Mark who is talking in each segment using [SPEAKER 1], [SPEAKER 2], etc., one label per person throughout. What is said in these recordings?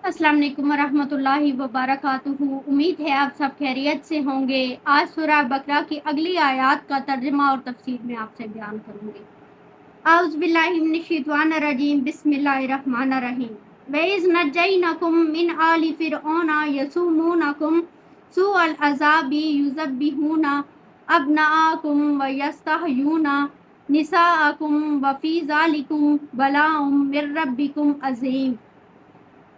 [SPEAKER 1] अस्सलाम वालेकुम वरहमतुल्लाहि वबरकातुहू। उम्मीद है आप सब खैरियत से होंगे। आज सूरह बकरा की अगली आयत का तर्जुमा और तफसीर में आपसे बयान करूँगी। औज़ु बिल्लाहि मिनश्शैतानिर्रजीम, बिस्मिल्लाहिर्रहमानिर्रहीम। वइज़ नज्जयनाकुम मिन आलि फ़िरऔना यसुमूनकुम सूअल अज़ाबि युज़ब्बिहूना अब्नाअकुम व यस्तहयूना निसाअकुम व फ़ी ज़ालिकुम बलाउम मिर रब्बिकुम अज़ीम।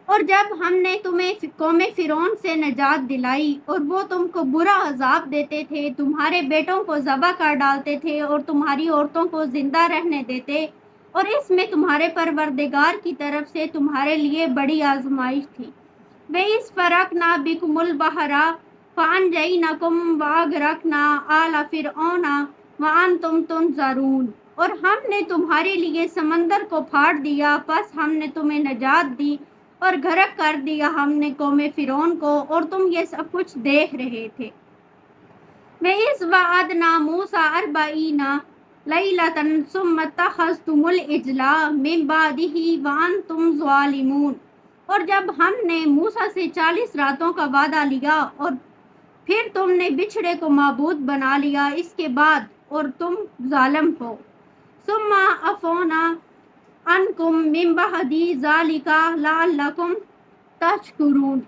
[SPEAKER 1] और जब हमने तुम्हें कौमे फ़िरौन से निजात दिलाई और वो तुमको बुरा अजाब देते थे, तुम्हारे बेटों को ज़बह कर डालते थे और तुम्हारी औरतों को जिंदा रहने देते, और इसमें तुम्हारे परवरदिगार की तरफ से तुम्हारे लिए बड़ी आजमाइश थी। वे इस फ़रक ना बिकुमुल बहरा फ़ान जई नकुम वाग रखना आला फ़िरऔना वान तुम ज़रून। और हमने तुम्हारे लिए समंदर को फाड़ दिया, बस हमने तुम्हें निजात दी और गर्क कर दिया हमने कौमे फ़िरौन को, और तुम ये सब कुछ देख रहे थे। वे इस वअदना मूसा अर्बईना लैलतन सुम्मा तखज़्तुमुल इजला मिन बादिही व अंतुम ज़ालिमून। और जब हमने मूसा से 40 रातों का वादा लिया और फिर तुमने बिछड़े को माबूद बना लिया इसके बाद, और तुम जालिम हो। सुम्मा अफ़ौना अनकुम मिन बअदी ज़ालिका लअल्लकुम तशकुरून।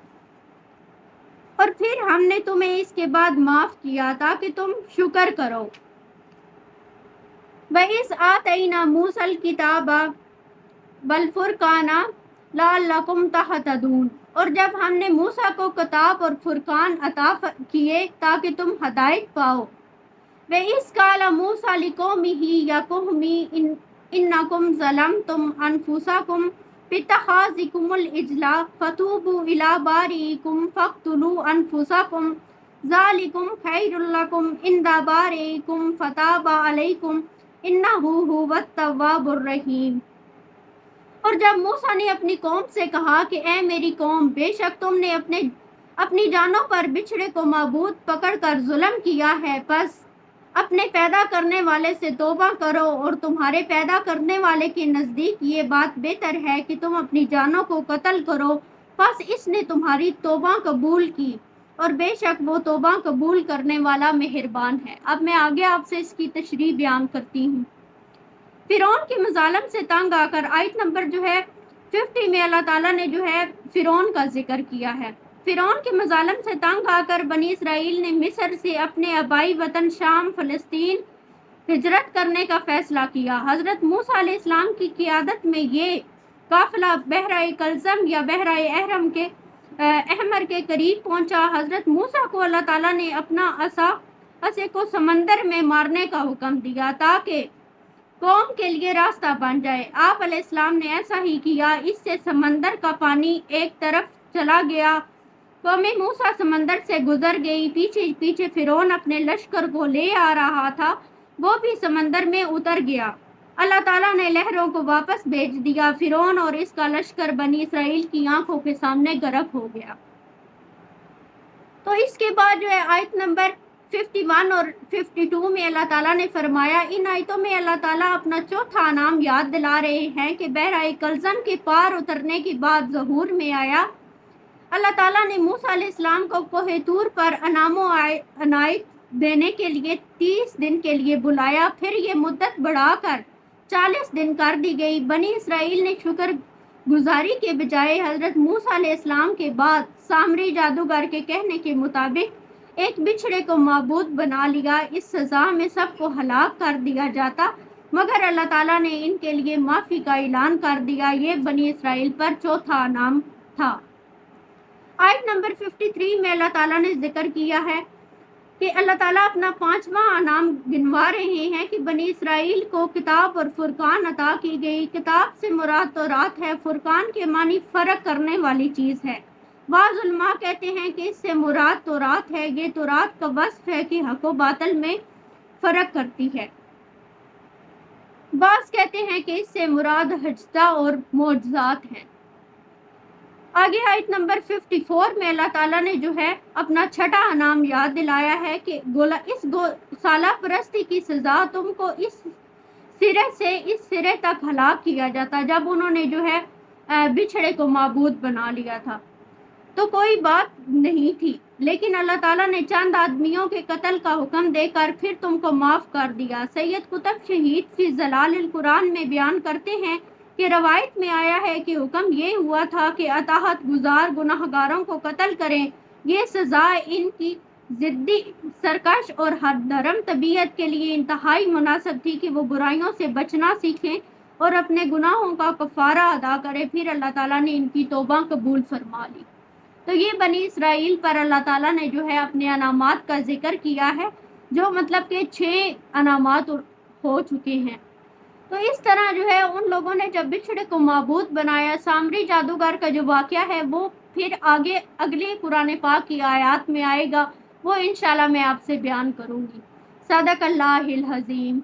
[SPEAKER 1] और फिर हमने तुम्हें इसके बाद माफ़ किया ताकि तुम शुक्र करो। वइज़ आतैना मूसल किताबा वल फ़ुरक़ाना लअल्लकुम तहतदून। और जब हमने मूसा को किताब और फुरकान अता किए ताकि तुम हदायत पाओ। वे इस काला मूसा लिकौमिही या कौमी इन्नकुम ज़लमतुम अनफुसकुम बित्तख़ाज़िकुमुल इजला फ़तूबू इला बारीकुम फ़क़्तुलू अनफुसकुम ज़ालिकुम ख़ैरुल लकुम इंदा बारीकुम फ़ताबा अलैकुम इन्नहु हुवत तव्वाबुर रहीम। और जब मूसा ने अपनी कौम से कहा कि ए मेरी कौम, बेशक तुमने अपनी जानों पर बिछड़े को माबूद पकड़कर जुल्म किया है, बस अपने पैदा करने वाले से तौबा करो, और तुम्हारे पैदा करने वाले के नज़दीक ये बात बेहतर है कि तुम अपनी जानों को कत्ल करो। बस इसने तुम्हारी तौबा कबूल की, और बेशक वो तौबा कबूल करने वाला मेहरबान है। अब मैं आगे आपसे इसकी तशरीह बयान करती हूँ। फ़िरौन की मज़ालम से तंग आकर आयत नंबर 50 में अल्लाह ताला ने फ़िरौन का जिक्र किया है। फ़िरौन के मज़ालम से तंग आकर बनी इसराइल ने मिस्र से अपने आबाई वतन शाम फ़लस्तीन हिजरत करने का फ़ैसला किया। हज़रत मूसा अलैहिस्सलाम की क़ियादत में ये काफ़िला बहराए कलज़म या बहराए अहमर के करीब पहुंचा। हज़रत मूसा को अल्लाह ताला ने अपना असे को समंदर में मारने का हुक्म दिया ताकि कौम के लिए रास्ता बन जाए। आप अलैहिस्सलाम ने ऐसा ही किया। इससे समंदर का पानी एक तरफ चला गया। कौमे मूसा समंदर से गुजर गई। पीछे पीछे फ़िरौन अपने लश्कर को ले आ रहा था, वो भी समंदर में उतर गया। अल्लाह ताला ने लहरों को वापस भेज दिया। फ़िरौन और इसका लश्कर बनी इसराइल की आंखों के सामने गर्क हो गया। तो इसके बाद आयत नंबर 51 और 52 में अल्लाह ताला ने फरमाया, इन आयतों में अल्लाह ताला अपना चौथा नाम याद दिला रहे हैं कि बहराए कलज़म के पार उतरने के बाद ज़हूर में आया। अल्लाह ताला ने मूसा अलैहिस्सलाम को कोहे तूर पर अनायत देने के लिए 30 दिन के लिए बुलाया। फिर ये मुद्दत बढ़ाकर 40 दिन कर दी गई। बनी इसराइल ने शुक्र गुजारी के बजाय हज़रत मूसा अलैहिस्सलाम के बाद सामरी जादूगर के कहने के मुताबिक एक बिछड़े को माबूद बना लिया। इस सज़ा में सबको हलाक कर दिया जाता, मगर अल्लाह ताला ने इनके लिए माफ़ी का ऐलान कर दिया। ये बनी इसराइल पर चौथा नाम था। आयत नंबर 53 में अल्लाह ताला ने जिक्र किया है कि अल्लाह ताला अपना 5वां नाम गिनवा रहे हैं कि बनी इसराइल को किताब और फुरकान अता की गई। किताब से मुराद तौरात है, फुरकान के मानी फ़र्क करने वाली चीज़ है। बाज़ उलमा कहते हैं कि इससे मुराद तौरात है। ये तौरात का वस्फ है कि हक़ व बातिल में फ़र्क करती है। बाज़ कहते हैं कि इससे मुराद हज्जा और मोजज़ात हैं। आगे आयत नंबर 54 में अल्लाह ताला ने अपना छठा नाम याद दिलाया है कि इस साला परस्ती की सज़ा तुमको इस सिरे से इस सिरे तक हलाक किया जाता। जब उन्होंने بچھڑے کو معبود بنا لیا تھا تو کوئی بات نہیں تھی، لیکن اللہ تعالیٰ نے چند آدمیوں کے قتل کا حکم دے کر پھر تم کو معاف کر دیا۔ سید قطب شہید فی ظلال القرآن میں بیان کرتے ہیں کہ روایت میں آیا ہے کہ حکم یہ ہوا تھا کہ اطاعت گزار گناہگاروں کو قتل کریں، یہ سزا ان کی ضدی، سرکش اور حد درم طبیعت کے لیے انتہائی مناسب تھی کہ وہ برائیوں سے بچنا سیکھیں اور اپنے گناہوں کا کفارہ ادا کریں۔ پھر اللہ تعالیٰ نے ان کی توبہ قبول فرما لی۔ تو یہ بنی اسرائیل پر اللہ تعالیٰ نے جو ہے اپنے انعامات کا ذکر کیا ہے، جو مطلب کہ 6 انعامات ہو چکے ہیں۔ تو اس طرح جو ہے ان لوگوں نے جب بچھڑے کو معبود بنایا، سامری جادوگر کا جو واقعہ ہے وہ پھر آگے اگلے قرآن پاک کی آیات میں آئے گا، وہ انشاءاللہ میں آپ سے بیان کروں گی۔ صدق اللہ العظیم۔